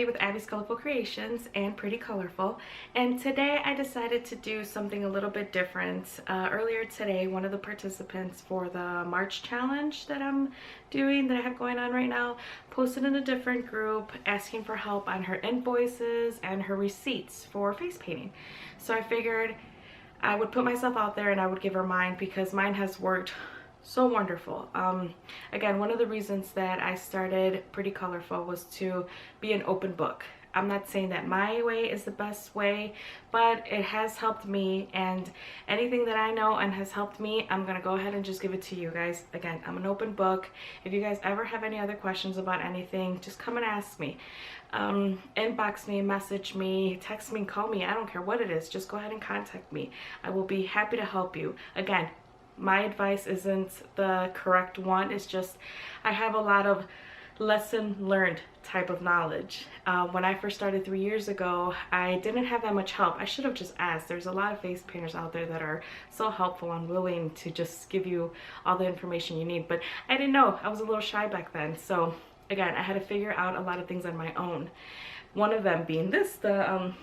Abby with Abby's Colorful Creations and Pretty Colorful, and today I decided to do something a little bit different. Earlier today, one of the participants for the March challenge that I'm doing, that I have going on right now, posted in a different group asking for help on her invoices and her receipts for face painting. So I figured I would put myself out there and I would give her mine because mine has worked so wonderful. Again, one of the reasons that I started Pretty Colorful was to be an open book. I'm not saying that my way is the best way, but it has helped me, and anything that I know and has helped me, I'm gonna go ahead and just give it to you guys. Again, I'm an open book. If you guys ever have any other questions about anything, just come and ask me. Inbox me, message me, text me, call me. I don't care what it is. Just go ahead and contact me. I will be happy to help you. Again, my advice isn't the correct one. It's just I have a lot of lesson learned type of knowledge. When I first started 3 years ago, I didn't have that much help. I should have just asked. There's a lot of face painters out there that are so helpful and willing to just give you all the information you need, but I didn't know. I was a little shy back then. So again, I had to figure out a lot of things on my own. One of them being this, the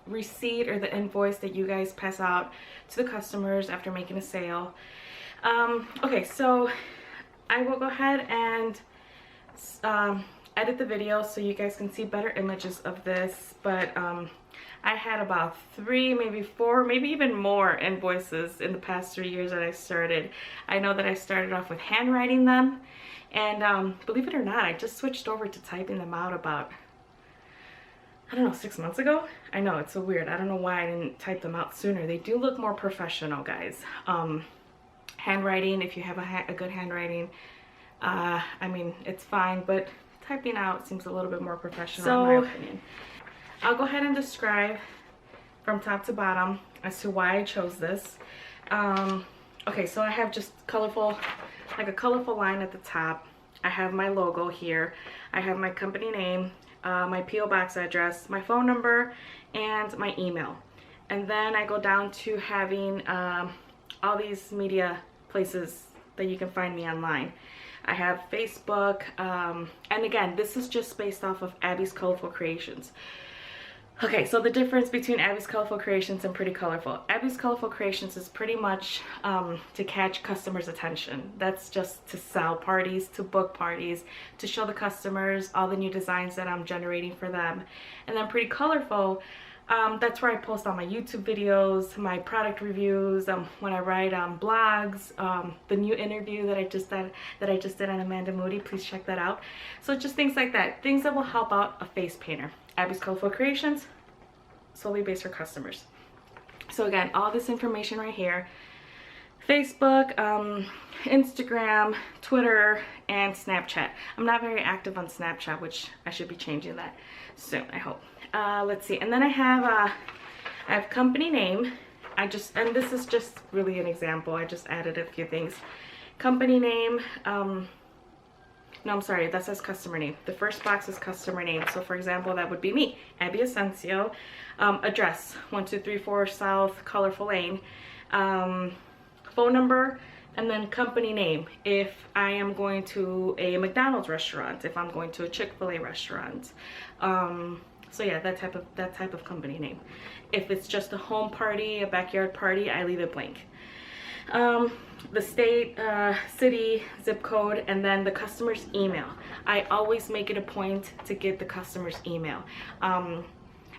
receipt or the invoice that you guys pass out to the customers after making a sale. Okay, so I will go ahead and edit the video so you guys can see better images of this, but I had about 3, maybe 4, maybe even more invoices in the past 3 years that I started. I know that I started off with handwriting them, and believe it or not, I just switched over to typing them out about, I don't know, 6 months ago. I know, it's so weird. I don't know why I didn't type them out sooner. They do look more professional, guys. Handwriting, if you have a good handwriting, I mean, it's fine, but typing out seems a little bit more professional in my opinion. I'll go ahead and describe from top to bottom as to why I chose this. Okay, so I have just colorful, like a colorful line at the top. I have my logo here. I have my company name, my P.O. box address, my phone number, and my email. And then I go down to having all these media places that you can find me online. I have Facebook, and again, this is just based off of Abby's Colorful Creations. Okay, so the difference between Abby's Colorful Creations and Pretty Colorful. Abby's Colorful Creations is pretty much to catch customers' attention. That's just to sell parties, to book parties, to show the customers all the new designs that I'm generating for them. And then Pretty Colorful, that's where I post all my YouTube videos, my product reviews, when I write blogs, the new interview that I just did on Amanda Moody. Please check that out. So just things like that, things that will help out a face painter. Abby's Colorful Creations, solely based for customers. So again, all this information right here: Facebook, Instagram, Twitter, and Snapchat. I'm not very active on Snapchat, which I should be changing that soon, I hope. Let's see, and then I have company name. And this is just really an example. I just added a few things. Company name, no, I'm sorry, that says customer name. The first box is customer name. So for example, that would be me, Abby Asensio. Address, 1234 South Colorful Lane. Phone number, and then company name. If I am going to a McDonald's restaurant, if I'm going to a Chick-fil-A restaurant. So yeah, that type of company name. If it's just a home party, a backyard party, I leave it blank. The state, city, zip code, and then the customer's email. I always make it a point to get the customer's email.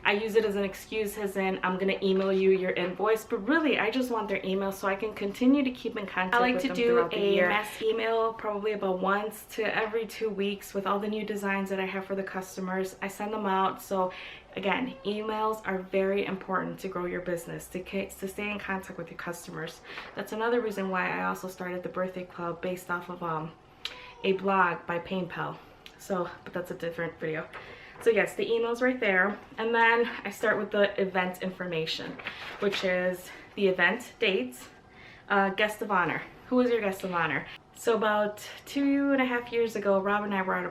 I use it as an excuse, as in I'm gonna email you your invoice, but really I just want their email so I can continue to keep in contact with them. I like to do a mass email probably about once to every 2 weeks with all the new designs that I have for the customers. I send them out. So again, emails are very important to grow your business, to stay in contact with your customers. That's another reason why I also started the birthday club based off of a blog by PaintPal. So, but that's a different video. So yes, the email's right there. And then I start with the event information, which is the event dates, guest of honor. Who is your guest of honor? So about 2.5 years ago, Rob and I were at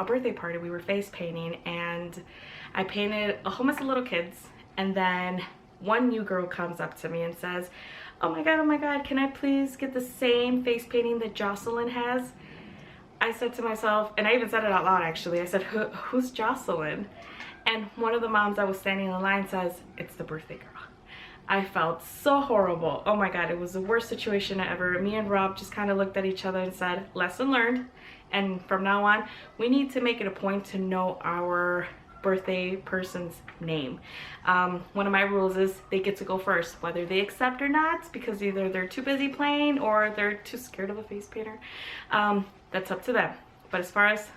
a birthday party. We were face painting, and I painted a whole mess of little kids. And then one new girl comes up to me and says, oh my God, can I please get the same face painting that Jocelyn has? I said to myself, and I even said it out loud actually, I said, who's Jocelyn? And one of the moms that was standing in the line says, it's the birthday girl. I felt so horrible. Oh my God, it was the worst situation ever. Me and Rob just kind of looked at each other and said, lesson learned. And from now on, we need to make it a point to know our birthday person's name. One of my rules is they get to go first, whether they accept or not, because either they're too busy playing or they're too scared of a face painter. That's up to them. But as far as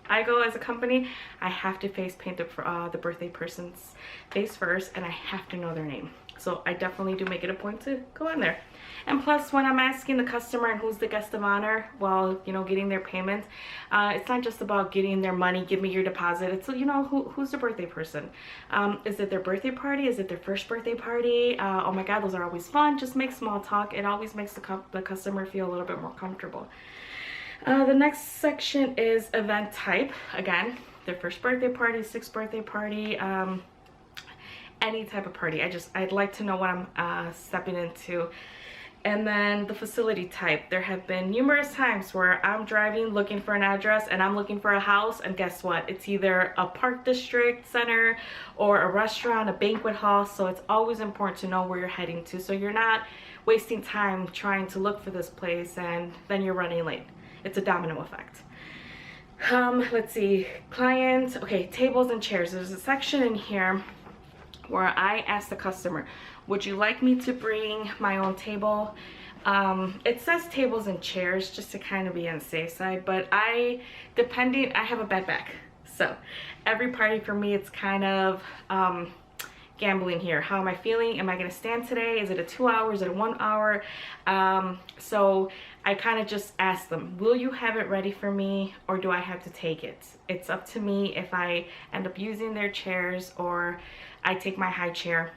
I go as a company, I have to face paint the birthday person's face first, and I have to know their name. So I definitely do make it a point to go in there. And plus, when I'm asking the customer and who's the guest of honor while, you know, getting their payment, it's not just about getting their money, give me your deposit. It's, you know, who's the birthday person? Is it their birthday party? Is it their first birthday party? Oh my God, those are always fun. Just make small talk. It always makes the customer feel a little bit more comfortable. The next section is event type. Again, their first birthday party, sixth birthday party, any type of party. I'd like to know what I'm stepping into. And then the facility type. There have been numerous times where I'm driving looking for an address and I'm looking for a house, and guess what? It's either a park district center or a restaurant, a banquet hall. So it's always important to know where you're heading to, so you're not wasting time trying to look for this place and then you're running late. It's a domino effect. Let's see, client, okay, tables and chairs. There's a section in here where I ask the customer, would you like me to bring my own table? It says tables and chairs just to kind of be on the safe side, but I have a bed back. So every party for me, it's kind of gambling here. How am I feeling? Am I gonna stand today? Is it a 2 hour? Is it a 1 hour? So I kind of just ask them, will you have it ready for me or do I have to take it? It's up to me if I end up using their chairs or I take my high chair.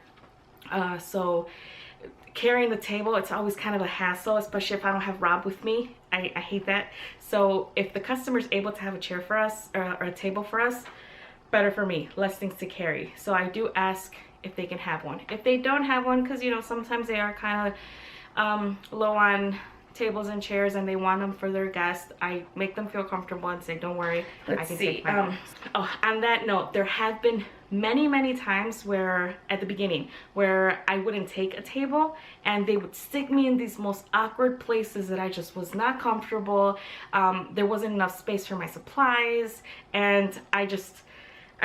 So carrying the table, it's always kind of a hassle, especially if I don't have Rob with me. I hate that. So if the customer's able to have a chair for us or a table for us, better for me, less things to carry. So I do ask if they can have one. If they don't have one, because you know sometimes they are kind of low on tables and chairs and they want them for their guests, I make them feel comfortable and say, don't worry, I can take my own. Oh, on that note, there have been many times where at the beginning where I wouldn't take a table and they would stick me in these most awkward places that I just was not comfortable. There wasn't enough space for my supplies, and I'd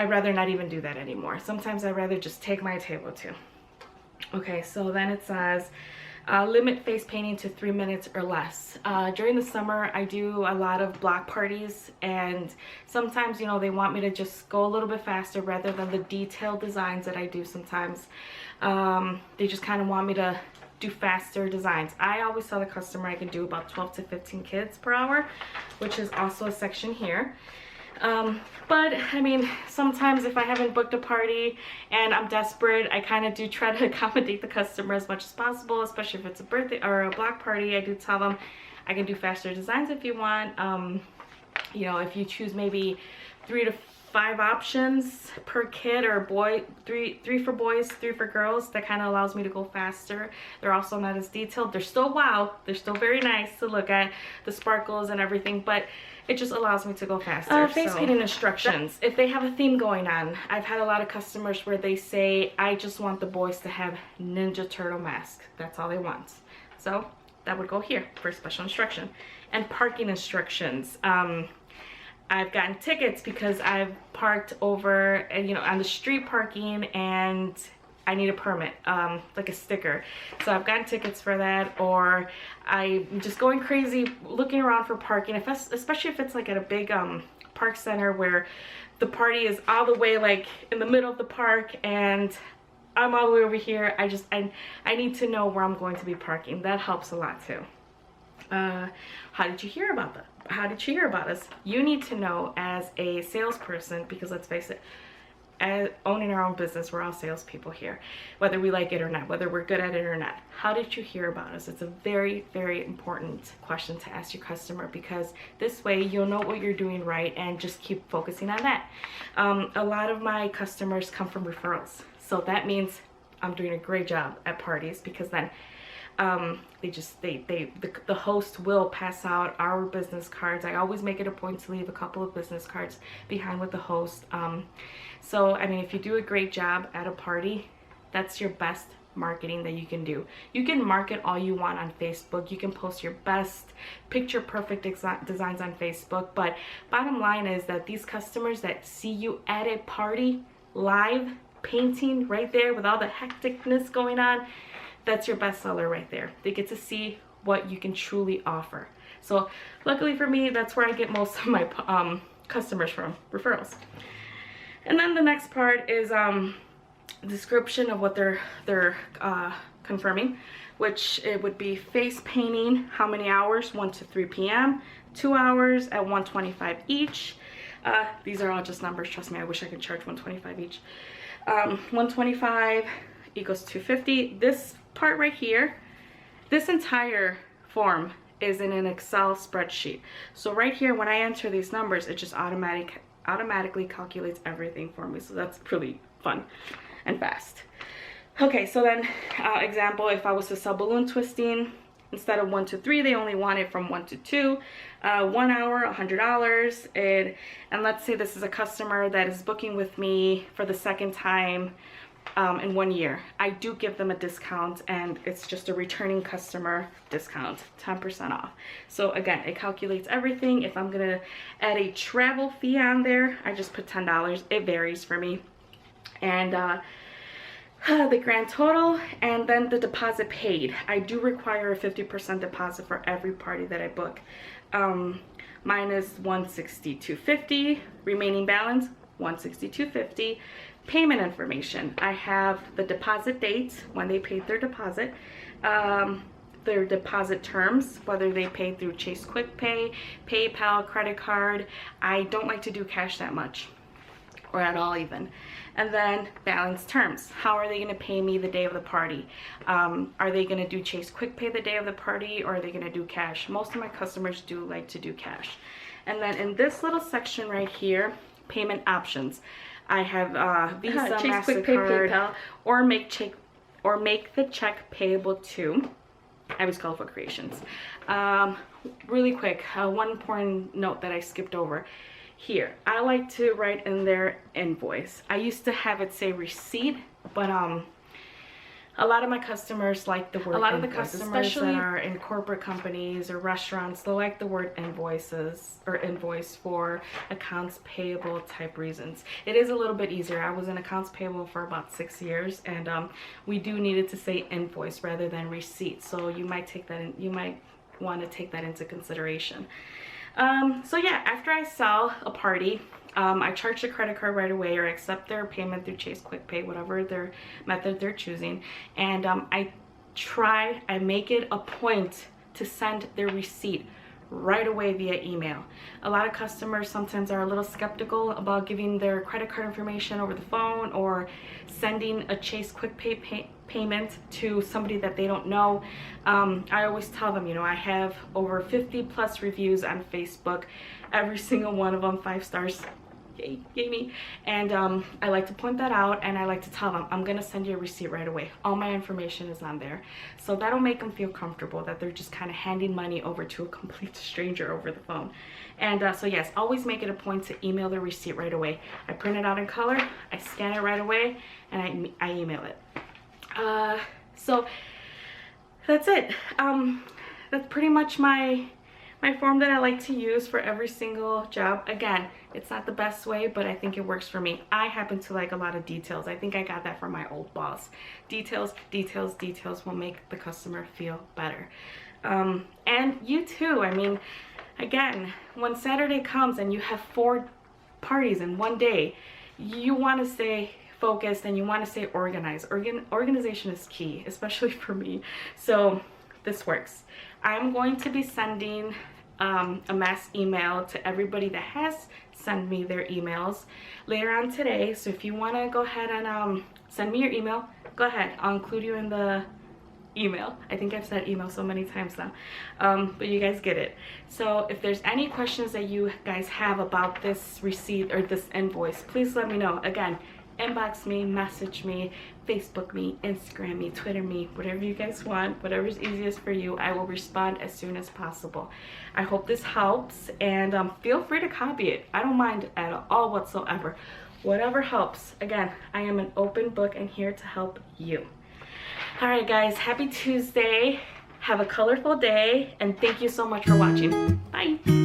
rather not even do that anymore. Sometimes I'd rather just take my table too. Okay, so then it says limit face painting to 3 minutes or less. During the summer, I do a lot of block parties, and sometimes, you know, they want me to just go a little bit faster rather than the detailed designs that I do sometimes. They just kind of want me to do faster designs. I always tell the customer I can do about 12 to 15 kids per hour, which is also a section here. But I mean, sometimes if I haven't booked a party and I'm desperate, I kind of do try to accommodate the customer as much as possible, especially if it's a birthday or a block party. I do tell them I can do faster designs if you want. You know, if you choose maybe 3 to 5 options per kid, or three for boys, 3 for girls, that kind of allows me to go faster. They're also not as detailed. They're still wow, they're still very nice to look at, the sparkles and everything, but it just allows me to go faster. Face painting instructions. If they have a theme going on, I've had a lot of customers where they say, I just want the boys to have Ninja Turtle mask. That's all they want. So that would go here for special instruction. And parking instructions. I've gotten tickets because I've parked over, you know, on the street parking, and I need a permit, like a sticker. So I've gotten tickets for that, or I'm just going crazy looking around for parking, especially if it's like at a big park center where the party is all the way like in the middle of the park and I'm all the way over here. I need to know where I'm going to be parking. That helps a lot too. How did you hear about that? How did you hear about us? You need to know as a salesperson, because let's face it, as owning our own business, we're all salespeople here, whether we like it or not, whether we're good at it or not. How did you hear about us? It's a very important question to ask your customer, because this way you'll know what you're doing right and just keep focusing on that. A lot of my customers come from referrals, so that means I'm doing a great job at parties, because then The host will pass out our business cards. I always make it a point to leave a couple of business cards behind with the host. So I mean, if you do a great job at a party, that's your best marketing that you can do. You can market all you want on Facebook. You can post your best picture perfect designs on Facebook, but bottom line is that these customers that see you at a party live painting right there with all the hecticness going on, that's your best seller right there. They get to see what you can truly offer. So luckily for me, that's where I get most of my customers from, referrals. And then the next part is description of what they're confirming, which it would be face painting, how many hours, 1 to 3 p.m., 2 hours at $125 each. These are all just numbers, trust me, I wish I could charge $125 each. 125 equals $250. This part right here, this entire form is in an Excel spreadsheet. So right here, when I enter these numbers, it just automatically calculates everything for me. So that's pretty fun and fast. Okay, so then example, if I was to sell balloon twisting, instead of 1 to 3, they only want it from 1 to 2. 1 hour, $100. And let's say this is a customer that is booking with me for the second time in 1 year. I do give them a discount, and it's just a returning customer discount, 10% off. So again, it calculates everything. If I'm gonna add a travel fee on there, I just put $10. It varies for me. And the grand total, and then the deposit paid. I do require a 50% deposit for every party that I book. Mine is $162.50. Remaining balance $162.50. Payment information. I have the deposit date, when they paid their deposit, their deposit terms, whether they paid through Chase Quick Pay, PayPal, credit card. I don't like to do cash that much, or at all even. And then balance terms. How are they going to pay me the day of the party? Are they going to do Chase Quick Pay the day of the party, or are they going to do cash? Most of my customers do like to do cash. And then in this little section right here, payment options. I have Visa, Chase Quick Pay, PayPal, or make the check payable to. I always call it for creations. Really quick, one important note that I skipped over. Here, I like to write in their invoice. I used to have it say receipt, but a lot of my customers like the word invoice. A lot of the customers, especially that are in corporate companies or restaurants, they like the word invoices or invoice for accounts payable type reasons. It is a little bit easier. I was in accounts payable for about 6 years, and we do needed to say invoice rather than receipt. So you might take that in, you might want to take that into consideration. So yeah, after I sell a party, I charge the credit card right away, or accept their payment through Chase Quick Pay, whatever their method they're choosing. And I make it a point to send their receipt right away via email. A lot of customers sometimes are a little skeptical about giving their credit card information over the phone, or sending a Chase Quick Pay payment to somebody that they don't know. I always tell them, you know, I have over 50 plus reviews on Facebook, every single one of them 5 stars. Yay me. And I like to point that out, and I like to tell them, I'm gonna send you a receipt right away. All my information is on there. So that'll make them feel comfortable that they're just kind of handing money over to a complete stranger over the phone. And so yes, always make it a point to email the receipt right away. I print it out in color, I scan it right away, and I email it. So that's it. That's pretty much my form that I like to use for every single job. Again, it's not the best way, but I think it works for me. I happen to like a lot of details. I think I got that from my old boss. Details, details, details will make the customer feel better. And you too. I mean, again, when Saturday comes and you have 4 parties in one day, you want to stay focused and you want to stay organized. Organization is key, especially for me. So this works. I'm going to be sending a mass email to everybody that has sent me their emails later on today. So if you want to go ahead and send me your email, go ahead. I'll include you in the email. I think I've said email so many times now, but you guys get it. So if there's any questions that you guys have about this receipt or this invoice, please let me know. Again, inbox me, message me, Facebook me, Instagram me, Twitter me, whatever you guys want, whatever's easiest for you. I will respond as soon as possible. I hope this helps, and feel free to copy it. I don't mind at all whatsoever. Whatever helps. Again, I am an open book and here to help you. All right, guys, happy Tuesday. Have a colorful day, and thank you so much for watching. Bye.